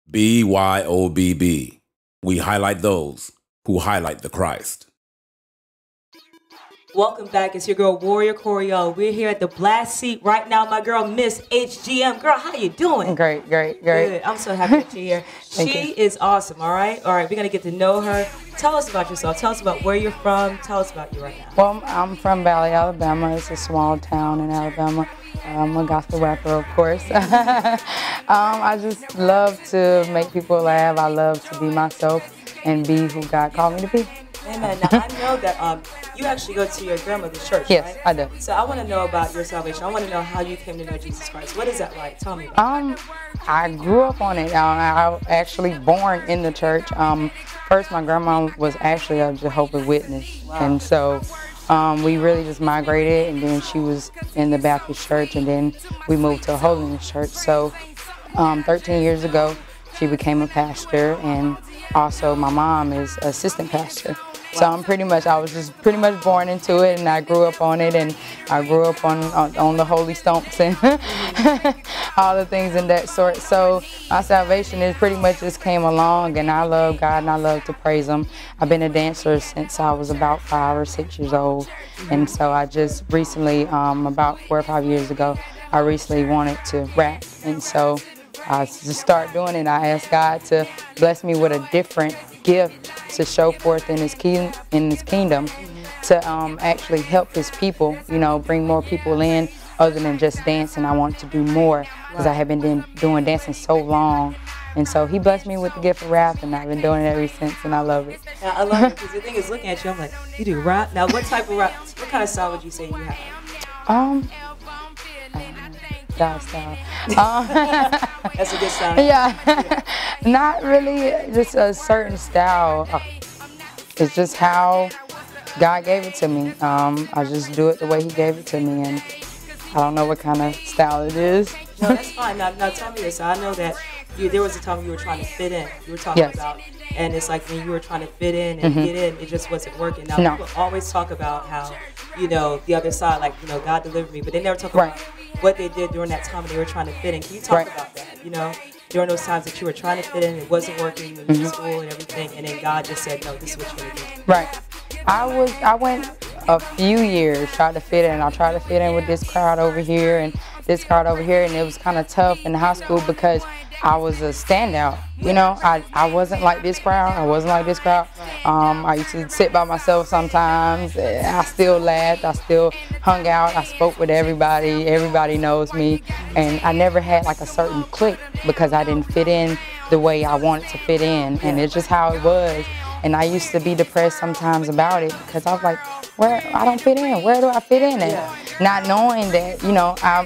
BYOBB. We highlight those who highlight the Christ. Welcome back. It's your girl, Warrior Choreo. We're here at the Blast Seat right now. My girl, Miss HGM. Girl, how you doing? Great. Good. I'm so happy that you're here. She is awesome, all right? All right, we're going to get to know her. Tell us about yourself. Tell us about where you're from. Tell us about you right now. Well, I'm from Valley, Alabama. It's a small town in Alabama. I'm a gospel rapper, of course. I just love to make people laugh. I love to be myself and be who God called me to be. Amen. Now, I know that you actually go to your grandmother's church, yes, right? I do. So I want to know about your salvation. I want to know how you came to know Jesus Christ. What is that like? Tell me about it. I grew up on it. I was actually born in the church. First, my grandma was actually a Jehovah's Witness. Wow. And so we really just migrated, and then she was in the Baptist church, and then we moved to a Holiness church. So 13 years ago, she became a pastor, and also my mom is assistant pastor. So I was just pretty much born into it, and I grew up on it, and I grew up on the holy stomps and all the things in that sort. So my salvation is pretty much just came along, and I love God and I love to praise Him. I've been a dancer since I was about 5 or 6 years old, and so I just recently, about 4 or 5 years ago, I recently wanted to rap, and so I just started doing it. I asked God to bless me with a different gift to show forth in His kingdom, to actually help His people, bring more people in other than just dancing. I want to do more because I have been doing dancing so long. And so He blessed me with the gift of rap, and I've been doing it ever since, and I love it. Now, I love it because the thing is, looking at you, I'm like, you do rap? Now, what type of rap, what kind of style would you say you have? God style. That's a good style. Yeah. Not really just a certain style. It's just how God gave it to me. I just do it the way He gave it to me, and I don't know what kind of style it is. No, that's fine. Now tell me this. I know that there was a time you were trying to fit in. You were talking about, and it's like when you were trying to fit in and get in, it just wasn't working. Now, people always talk about how, the other side, like, God delivered me, but they never talk about what they did during that time when they were trying to fit in. Can you talk about that? During those times that you were trying to fit in, it wasn't working in school and everything, and then God just said, no, this is what you're going to do. Right. I went a few years trying to fit in. I tried to fit in with this crowd over here and this crowd over here, and it was kind of tough in high school because I was a standout. I wasn't like this crowd. I used to sit by myself sometimes. I still laughed. I still hung out. I spoke with everybody. Everybody knows me. And I never had like a certain clique because I didn't fit in the way I wanted to fit in. And it's just how it was. And I used to be depressed sometimes about it because I was like, I don't fit in. Where do I fit in at? Not knowing that,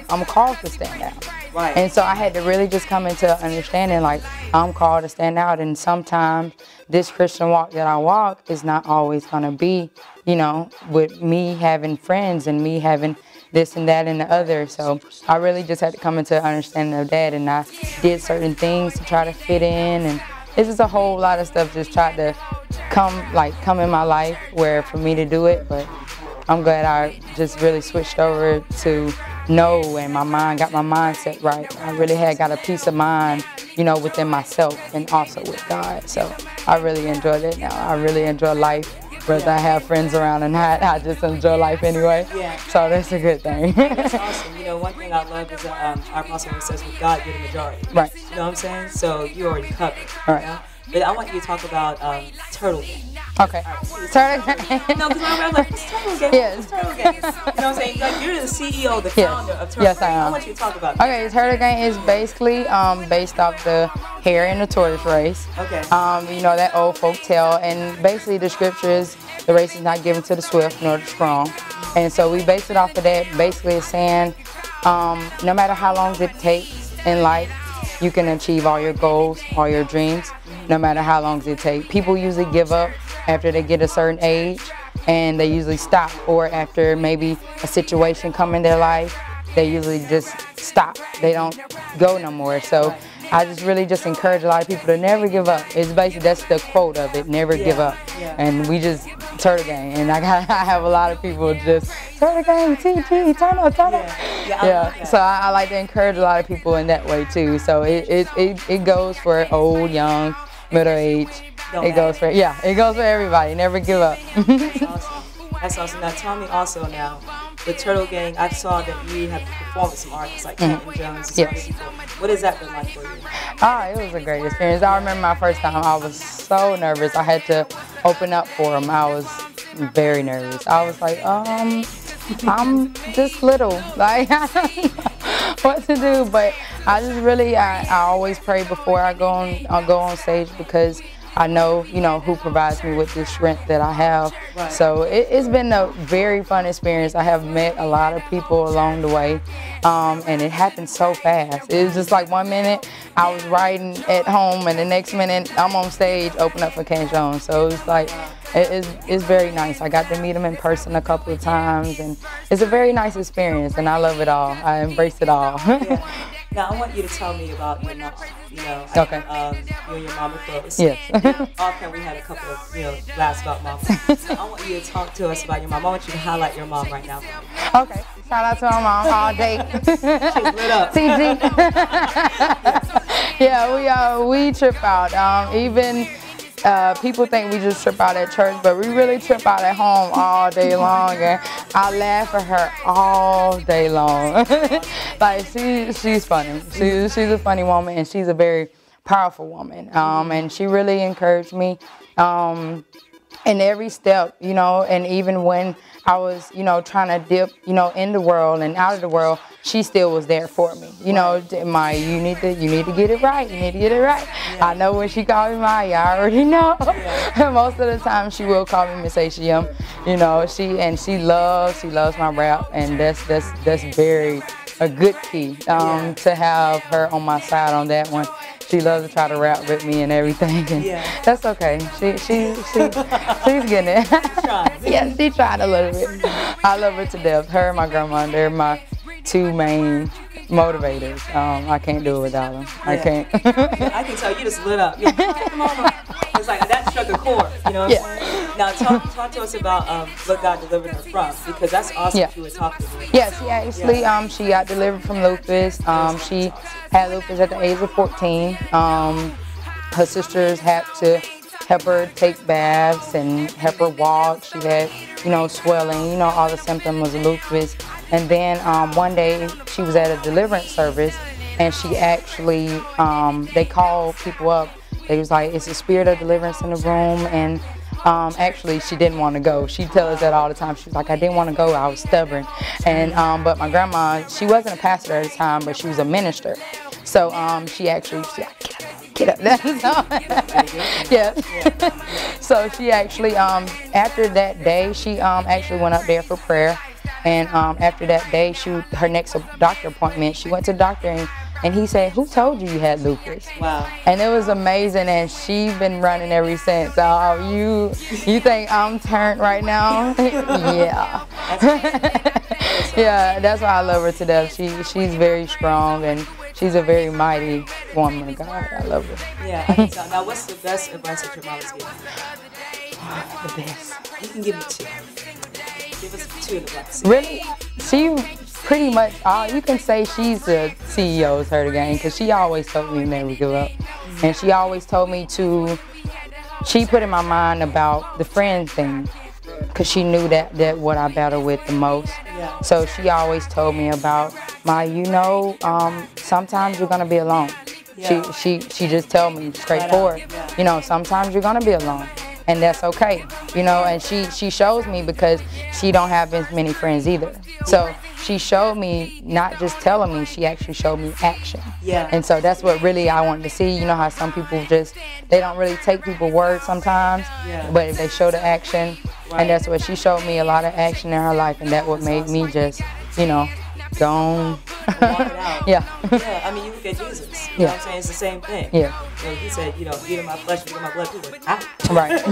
I'm called to stand out. Right. And so I had to really just come into understanding, like, I'm called to stand out. And sometimes this Christian walk that I walk is not always going to be, with me having friends and me having this and that and the other. So I really just had to come into understanding of that. And I did certain things to try to fit in. And it's just a whole lot of stuff just tried to come in my life where for me to do it. But I'm glad I just really switched over to know, and my mind got my mindset right. I really had got a peace of mind, within myself and also with God. So I really enjoy that now. I really enjoy life, whether I have friends around or not. I just enjoy life anyway. Yeah. So that's a good thing. That's awesome. One thing I love is that our apostle says, with God, you're the majority. Right. You know what I'm saying? So you already covered. All right. But I want you to talk about Turtle Gang. Okay. Turtle Gang. No, because I'm like, what's Turtle Gang? Yes. What's Turtle Gang? You know what I'm saying? Like, you're the CEO, the founder of Turtle Gang. Yes, I am. I want you to talk about that. Okay, Turtle Gang is basically based off the hare and the tortoise race. Okay. That old folk tale. And basically the scripture is, the race is not given to the swift nor the strong. And so we base it off of that. Basically it's saying, no matter how long it takes in life, you can achieve all your goals, all your dreams, no matter how long it takes. People usually give up after they get a certain age, and they usually stop, or after maybe a situation come in their life, they usually just stop. They don't go no more. So I just really just encourage a lot of people to never give up. It's basically, that's the quote of it, never give up. And we just, turtle gang, and I have a lot of people just, turtle gang, TG, turn up. So I like to encourage a lot of people in that way too. So it goes for old, young, middle age. It goes for everybody. Never give up. That's awesome. That's awesome. Now tell me also now, the Turtle Gang, I saw that you have performed with some artists like Kenton Jones and some other people. What has that been like for you? It was a great experience. I remember my first time, I was so nervous. I had to open up for them. I was very nervous. I was like, I'm just little. Like, I don't know what to do. But I just really, I always pray before I go on stage, because I know, who provides me with the strength that I have. Right. So it's been a very fun experience. I have met a lot of people along the way, and it happened so fast. It was just like 1 minute I was writing at home, and the next minute I'm on stage opening up for Kenton Jones. So it's like, it's very nice. I got to meet him in person a couple of times, and it's a very nice experience, and I love it all. I embrace it all. Now, I want you to tell me about your mom. Okay. You and your mom are close. Yes. Often we had a couple of, laughs about mom. So I want you to talk to us about your mom. I want you to highlight your mom right now for me. Okay. Shout out to my mom all day. She's lit up. TG. We trip out. Even people think we just trip out at church, but we really trip out at home all day long, and I laugh at her all day long. Like, she's funny. She's a funny woman, and she's a very powerful woman. And she really encouraged me in every step, and even when I was, trying to dip, in the world and out of the world, she still was there for me. You need to get it right. You need to get it right. Yeah. I know when she called me Maya, I already know. Yeah. Most of the time she will call me Miss HGM. She loves my rap, and that's very a good key to have her on my side on that one. She loves to try to rap with me and everything, and that's okay. She's getting it. Yeah, she tried a little bit. I love her to death. Her and my grandma, they're my two main motivators. I can't do it without them. I can't. I can tell you just lit up. It's like that struck a chord. You know what I'm saying? Now talk to us about what God delivered her from, because that's awesome. You were talking to me. Yeah, she actually she got delivered from lupus. She had lupus at the age of 14. Her sisters had to help her take baths and help her walk. She had, swelling, all the symptoms of lupus. And then one day she was at a deliverance service, and she actually, they called people up. They was like, it's a spirit of deliverance in the room, and actually she didn't want to go. She tells us that all the time. She was like, I didn't want to go, I was stubborn. And but my grandma, she wasn't a pastor at the time, but she was a minister. So she actually, get up. Yeah. So she actually, after that day, she actually went up there for prayer. And after that day, her next doctor appointment, she went to the doctor, and he said, who told you had lupus? Wow. And it was amazing, and she's been running ever since. Oh, you think I'm turned right now? Yeah. Yeah, that's why I love her to death. She's very strong, and she's a very mighty woman of God. I love her. Yeah, I can tell. Now, what's the best advice that your mom has given you? The best. You can give me two. Give us two advice. Really? She pretty much, you can say she's the CEO of Turtle Gang, because she always told me to never give up. And she always told me she put in my mind about the friend thing, because she knew that what I battle with the most. Yeah. So she always told me about, sometimes you're going to be alone. Yeah. She just told me straightforward, sometimes you're going to be alone. And that's okay, and she shows me, because she don't have as many friends either. So she showed me, not just telling me, she actually showed me action. Yeah. And so that's what really I wanted to see. You know how some people they don't really take people's words sometimes, but if they show the action, and that's what she showed me, a lot of action in her life, and that what made me just, go on. Walk it out. Yeah. Yeah, I mean, you look at Jesus. You know what I'm saying? It's the same thing. Yeah. He said, eat of my flesh, drink of my blood. People like, out. Right. So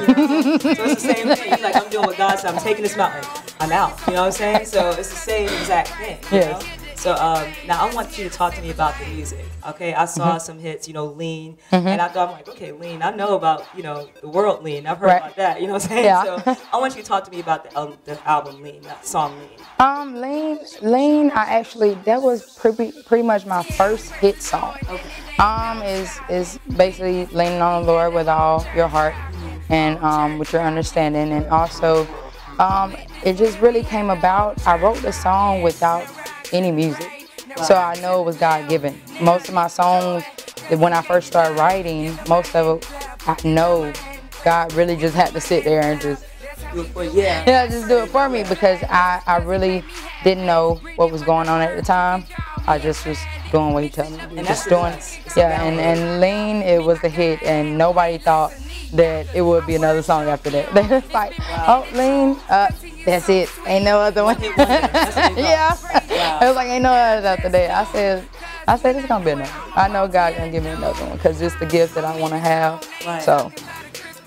it's the same thing. He's like, I'm doing what God said. I'm taking this mountain. I'm out. You know what I'm saying? So it's the same exact thing. Yes. So now I want you to talk to me about the music. Okay, I saw some hits, you know, Lean, and I thought, I'm like, okay, Lean. I know about, you know, the world Lean. I've heard about that. You know what I'm saying? Yeah. So I want you to talk to me about the album Lean, that song Lean. Lean. I actually, that was pretty much my first hit song. Okay. Is basically leaning on the Lord with all your heart and with your understanding, and also it just really came about. I wrote the song without any music, so I know it was God given. Most of my songs, when I first started writing, most of it, I know God really just had to sit there and just just do it for me, because I really didn't know what was going on at the time. I just was doing what he told me to do. And just doing, and Lean, it was a hit, and nobody thought that it would be another song after that. They was like, oh, Lean, that's it. Ain't no other one. Yeah. It was like, ain't no other after that. I said it's gonna be another. I know God gonna give me another one, because it's the gift that I want to have. Right. So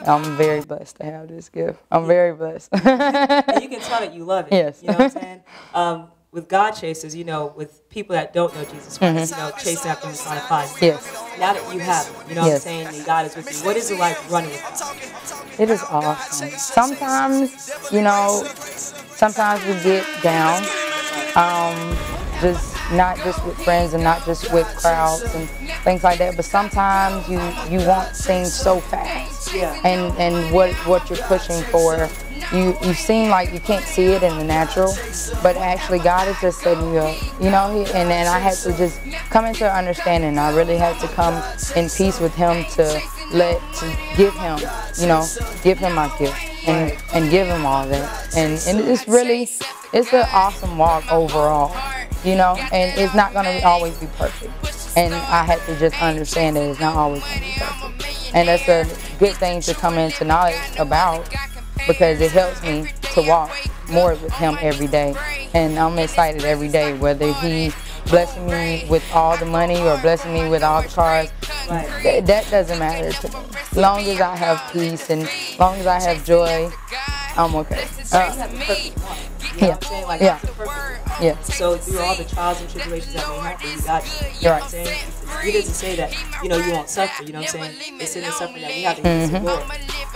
I'm very blessed to have this gift. I'm very blessed. And you can tell that you love it. Yes. You know what I'm saying? With God chasers, you know, with people that don't know Jesus Christ, you know, chasing after him, trying to find him. Yes. Now that you have him, you know what I'm saying, and God is with you, what is it like running with him? It is awesome. Sometimes, you know, sometimes we get down, just not just with friends and not just with crowds and things like that, but sometimes you want things so fast. Yeah. And what you're pushing for, you seem like you can't see it in the natural, but actually God is just setting you up, you know. And then I had to just come into understanding. I really had to come in peace with him to give him, you know, give him my gift and give him all that. And it's an awesome walk overall, you know. And it's not gonna always be perfect. And I had to just understand that it's not always gonna be perfect. And that's a good thing to come into knowledge about, because it helps me to walk more with him every day. And I'm excited every day, whether he blessing me with all the money or blessing me with all the cars. That doesn't matter to me. As long as I have peace and as long as I have joy, I'm okay. Yeah. So through all the trials and tribulations that may happen, you got you. You know what I'm saying? He doesn't say that, you know, you won't suffer. You know what I'm saying? It's in the suffering that we have to endure.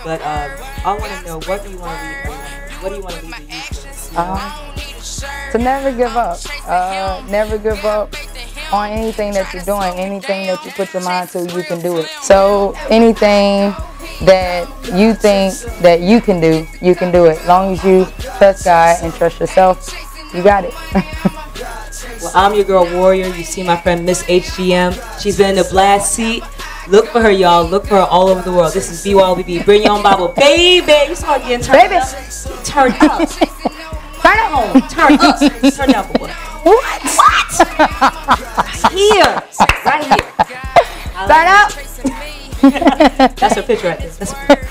But I want to know, what do you want to leave? What do you want to leave the youth with? To never give up. Never give up on anything that you're doing. Anything that you put your mind to, you can do it. So anything that you think that you can do it. As long as you trust God and trust yourself, you got it. Well, I'm your girl Warrior. You see my friend Miss HGM. She's been in the blast seat. Look for her, y'all. Look for her all over the world. This is BYOBB. Bring your own Bible. Baby, you start getting turned up. Turn up. Turn up. Turn up. Turn down for what? What? Here. Right here. Turn up. That's her picture right there. That's her picture.